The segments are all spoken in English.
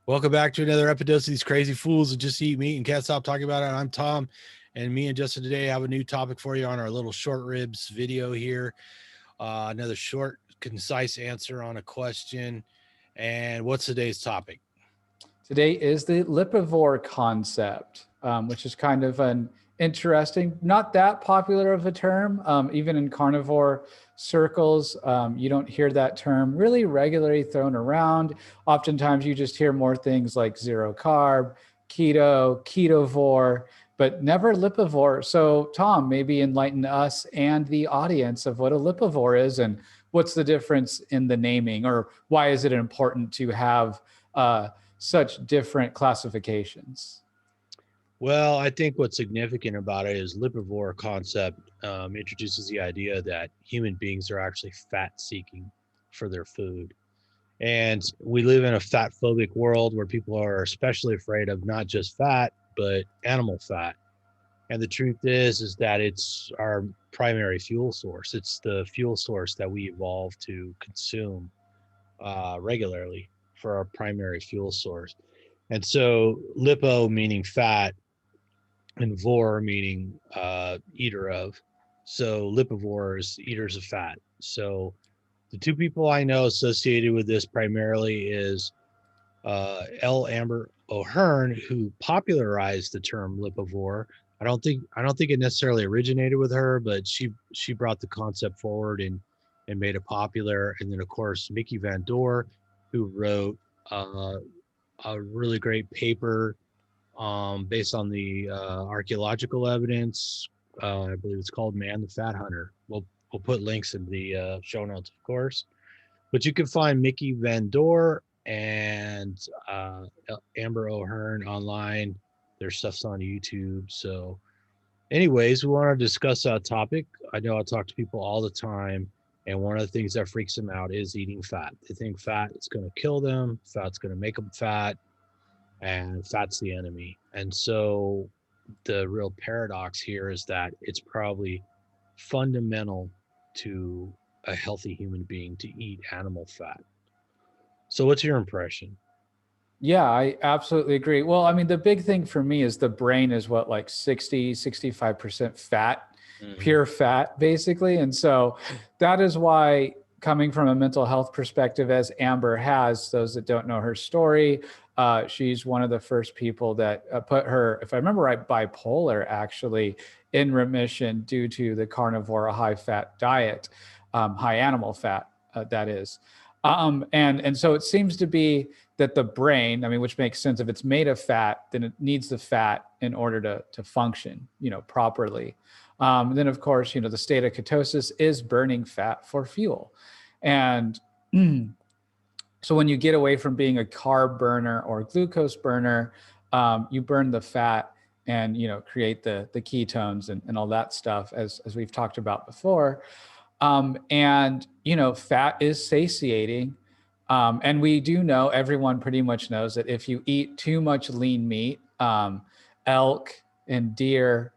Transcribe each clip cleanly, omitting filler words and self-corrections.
Welcome back to another episode of these crazy fools that just eat meat and can't stop talking about it. I'm Tom, and me and Justin today have a new topic for you on our little short ribs video here. Another short, concise answer on a question. And what's today's topic? Today is the Lipovore concept, which is kind of an interesting, not that popular of a term. Even in carnivore circles, you don't hear that term really regularly thrown around. Oftentimes you just hear more things like zero carb, keto, ketovore, but never Lipovore. So Tom, maybe enlighten us and the audience of what a Lipovore is and what's the difference in the naming, or why is it important to have such different classifications? Well, I think what's significant about it is Lipovore concept introduces the idea that human beings are actually fat seeking for their food. And we live in a fat phobic world where people are especially afraid of not just fat, but animal fat. And the truth is that it's our primary fuel source. It's the fuel source that we evolved to consume regularly for our primary fuel source. And so lipo meaning fat and vor meaning eater of. So lipivores, eaters of fat. So the two people I know associated with this primarily is L. Amber O'Hearn, who popularized the term lipivore. I don't think it necessarily originated with her, but she brought the concept forward and made it popular. And then of course Miki ben-Dor, who wrote a really great paper based on the archaeological evidence. I believe it's called "Man the Fat Hunter." We'll put links in the show notes, of course. But you can find Miki ben-Dor and Amber O'Hearn online. Their stuff's on YouTube. So, anyways, we want to discuss that topic. I know I talk to people all the time, and one of the things that freaks them out is eating fat. They think fat is going to kill them, fat's going to make them fat, and fat's the enemy. And so, the real paradox here is that it's probably fundamental to a healthy human being to eat animal fat. So what's your impression? Yeah, I absolutely agree. Well, I mean, the big thing for me is the brain is what, like 65% fat, Mm-hmm. pure fat, basically. And so that is why, coming from a mental health perspective, as Amber has, those that don't know her story, she's one of the first people that put her, if I remember right, bipolar actually in remission due to the carnivore high fat diet, high animal fat, that is. And so it seems to be that the brain, I mean, which makes sense, if it's made of fat, then it needs the fat in order to function, properly. Then of course, the state of ketosis is burning fat for fuel. And so when you get away from being a carb burner or glucose burner, you burn the fat and, create the ketones and all that stuff, as we've talked about before. And, fat is satiating. And we do know, everyone pretty much knows, that if you eat too much lean meat, elk and deer,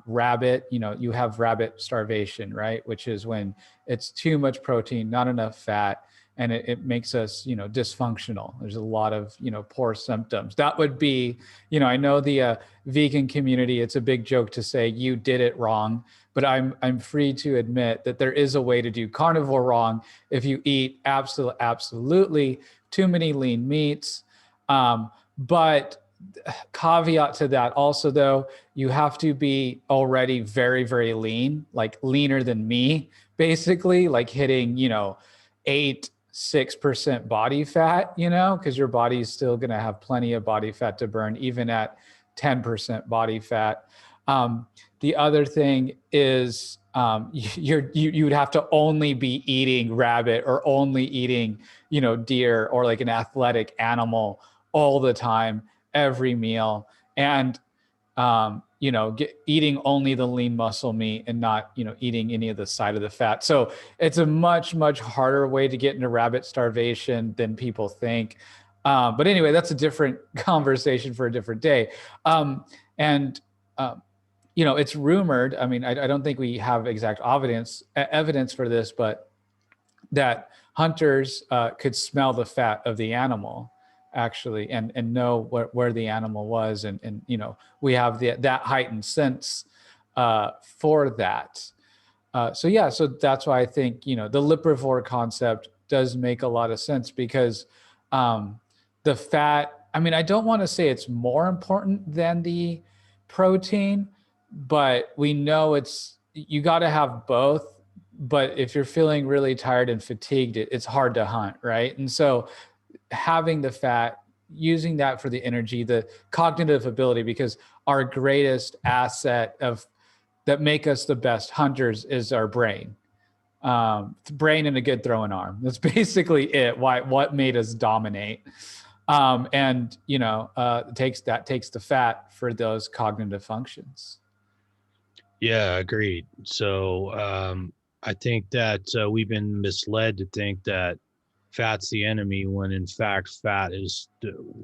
rabbit, you have rabbit starvation, right? Which is when it's too much protein, not enough fat, and it makes us, dysfunctional. There's a lot of, poor symptoms. That would be, I know the vegan community, it's a big joke to say you did it wrong, but I'm free to admit that there is a way to do carnivore wrong if you eat absolutely too many lean meats. But caveat to that also, though, you have to be already very, very lean, like leaner than me, basically, like hitting, 6% body fat, because your body is still going to have plenty of body fat to burn, even at 10% body fat. The other thing is you would have to only be eating rabbit or only eating, deer or like an athletic animal all the time, every meal. And, eating only the lean muscle meat and not, eating any of the side of the fat. So it's a much, much harder way to get into rabbit starvation than people think. But anyway, that's a different conversation for a different day. And, it's rumored. I mean, I don't think we have exact evidence for this, but that hunters could smell the fat of the animal. actually, and know where the animal was. And, you know, we have that heightened sense for that. So yeah, so that's why I think, you know, the Lipovore concept does make a lot of sense, because the fat, I mean, I don't want to say it's more important than the protein, but we know you got to have both. But if you're feeling really tired and fatigued, it's hard to hunt, right? And so having the fat, using that for the energy, the cognitive ability, because our greatest asset that make us the best hunters is our brain. Brain and a good throwing arm. That's basically it. What made us dominate. And you know, takes the fat for those cognitive functions. Yeah, agreed. So I think that we've been misled to think that fat's the enemy, when in fact fat is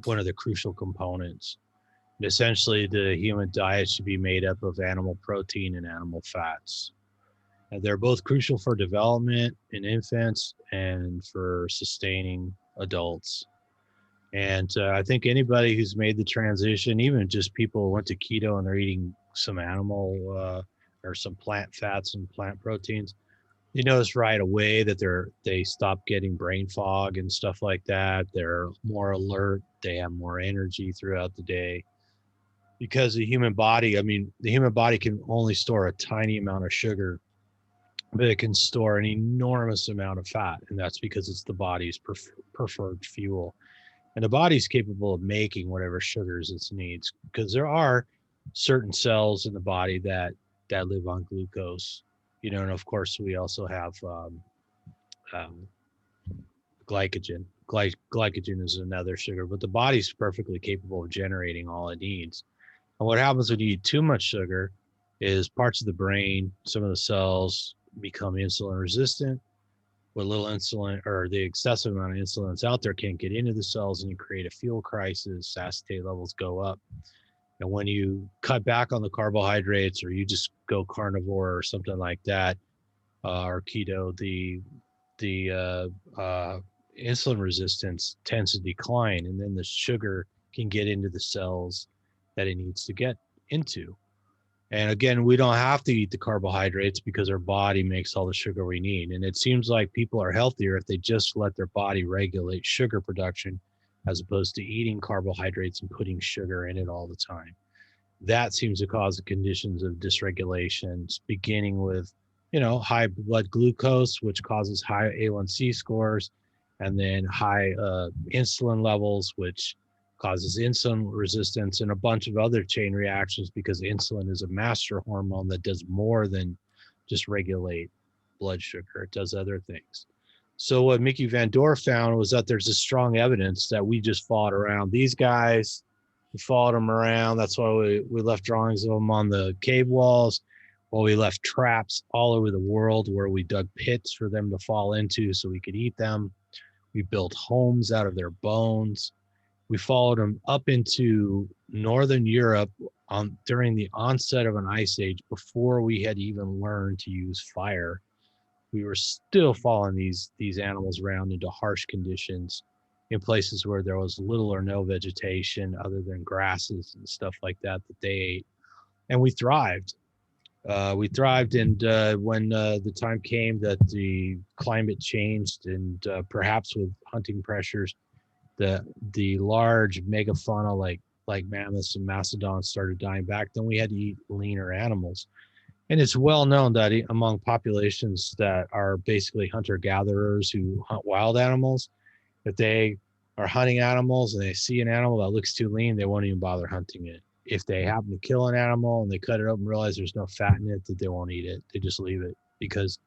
one of the crucial components. Essentially, the human diet should be made up of animal protein and animal fats. And they're both crucial for development in infants and for sustaining adults. And I think anybody who's made the transition, even just people who went to keto and they're eating some animal or some plant fats and plant proteins, you notice right away that they stop getting brain fog and stuff like that. They're more alert. They have more energy throughout the day, because the human body, I mean, the human body can only store a tiny amount of sugar, but it can store an enormous amount of fat. And that's because it's the body's preferred fuel. And the body's capable of making whatever sugars it needs, because there are certain cells in the body that live on glucose, you know. And of course we also have um, glycogen. Glycogen is another sugar, but the body's perfectly capable of generating all it needs. And what happens when you eat too much sugar is parts of the brain, some of the cells become insulin resistant. With little insulin, or the excessive amount of insulin that's out there, can't get into the cells, and you create a fuel crisis. Acetate levels go up. And when you cut back on the carbohydrates, or you just go carnivore or something like that, or keto, the insulin resistance tends to decline, and then the sugar can get into the cells that it needs to get into. And again, we don't have to eat the carbohydrates because our body makes all the sugar we need. And it seems like people are healthier if they just let their body regulate sugar production, as opposed to eating carbohydrates and putting sugar in it all the time. That seems to cause the conditions of dysregulations, beginning with, you know, high blood glucose, which causes high A1C scores, and then high insulin levels, which causes insulin resistance, and a bunch of other chain reactions, because insulin is a master hormone that does more than just regulate blood sugar. It does other things. So what Miki ben-Dor found was that there's a strong evidence that we just fought around these guys. We followed them around. That's why we left drawings of them on the cave walls. Well, we left traps all over the world where we dug pits for them to fall into so we could eat them. We built homes out of their bones. We followed them up into Northern Europe during the onset of an ice age, before we had even learned to use fire. We were still following these animals around into harsh conditions in places where there was little or no vegetation other than grasses and stuff like that they ate. And we thrived. And when the time came that the climate changed, and perhaps with hunting pressures, the large megafauna like mammoths and mastodons started dying back, then we had to eat leaner animals. And it's well known that among populations that are basically hunter-gatherers who hunt wild animals, if they are hunting animals and they see an animal that looks too lean, they won't even bother hunting it. If they happen to kill an animal and they cut it up and realize there's no fat in it, that they won't eat it. They just leave it, because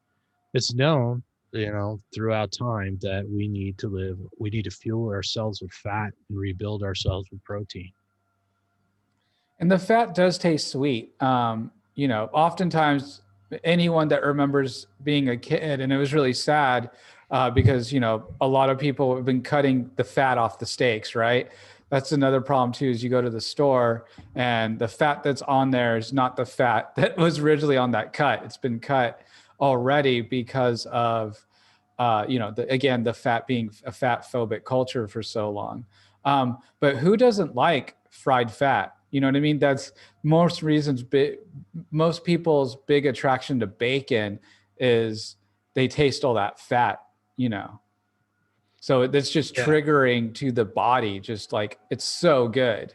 it's known, you know, throughout time that we need to fuel ourselves with fat and rebuild ourselves with protein. And the fat does taste sweet. You know, oftentimes anyone that remembers being a kid, and it was really sad because, you know, a lot of people have been cutting the fat off the steaks, right? That's another problem too, is you go to the store and the fat that's on there is not the fat that was originally on that cut. It's been cut already because of, you know, again, the fat being a fat phobic culture for so long. But who doesn't like fried fat? You know what I mean? That's most reasons. Most people's big attraction to bacon is they taste all that fat, you know. So that's just triggering to the body, just like it's so good,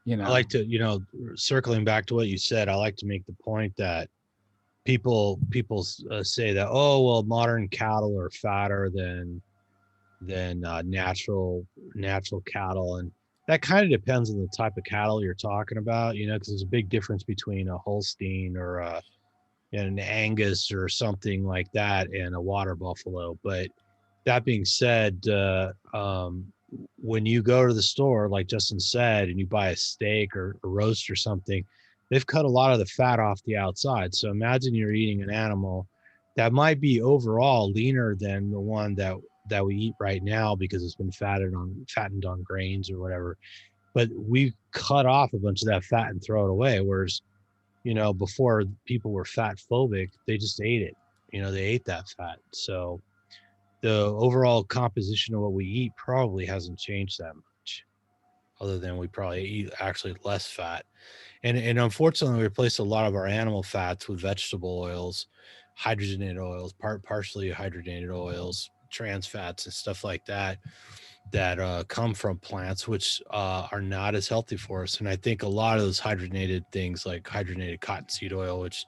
you know. I like to, circling back to what you said, I like to make the point that people say that, oh well, modern cattle are fatter than natural cattle, and that kind of depends on the type of cattle you're talking about, because there's a big difference between a Holstein or an Angus or something like that and a water buffalo. But that being said, when you go to the store, like Justin said, and you buy a steak or a roast or something, they've cut a lot of the fat off the outside. So imagine you're eating an animal that might be overall leaner than the one that we eat right now because it's been fattened on grains or whatever. But we cut off a bunch of that fat and throw it away. Whereas, before people were fat phobic, they just ate it. They ate that fat. So the overall composition of what we eat probably hasn't changed that much, other than we probably eat actually less fat. And unfortunately, we replaced a lot of our animal fats with vegetable oils, hydrogenated oils, partially hydrogenated oils, trans fats, and stuff like that come from plants, which are not as healthy for us. And I think a lot of those hydrogenated things, like hydrogenated cottonseed oil, which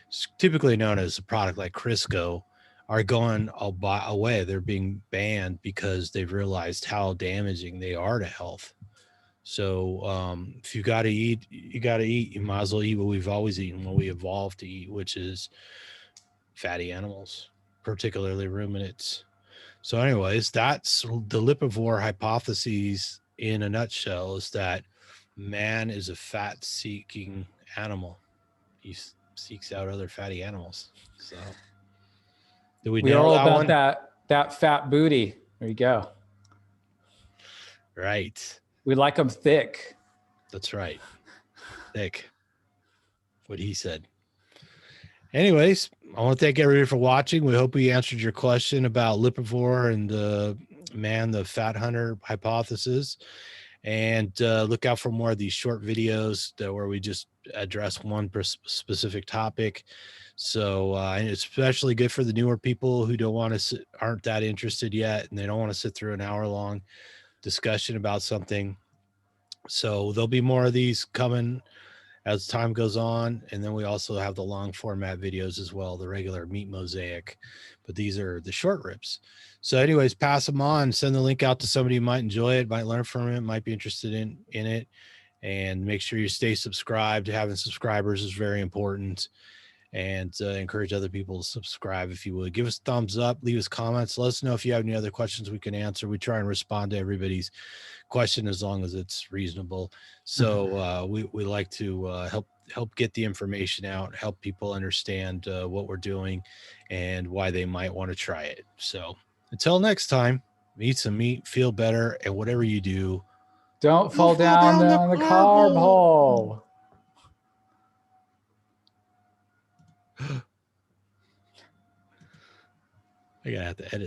is typically known as a product like Crisco, are going away. They're being banned because they've realized how damaging they are to health. So if you got to eat, you got to eat. You might as well eat what we've always eaten, what we evolved to eat, which is fatty animals, particularly ruminants. So anyways, that's the Lipovore hypothesis in a nutshell, is that man is a fat-seeking animal. He seeks out other fatty animals. So did we We're nail all that about one? that fat booty. There you go. Right. We like them thick. That's right. Thick. What he said. Anyways, I want to thank everybody for watching. We hope we answered your question about Lipovore and the fat hunter hypothesis. And look out for more of these short videos where we just address one specific topic. So and it's especially good for the newer people who aren't that interested yet, and they don't want to sit through an hour-long discussion about something. So there'll be more of these coming as time goes on. And then we also have the long format videos as well, the regular meat mosaic, but these are the short rips. So anyways, pass them on, send the link out to somebody who might enjoy it, might learn from it, might be interested in it. And make sure you stay subscribed. Having subscribers is very important. And encourage other people to subscribe. If you would, give us a thumbs up, leave us comments, let us know if you have any other questions we can answer. We try and respond to everybody's question as long as it's reasonable. So we like to help get the information out, help people understand what we're doing and why they might want to try it. So until next time, eat some meat, feel better, and whatever you do, don't fall down the carb hole. I gotta have to edit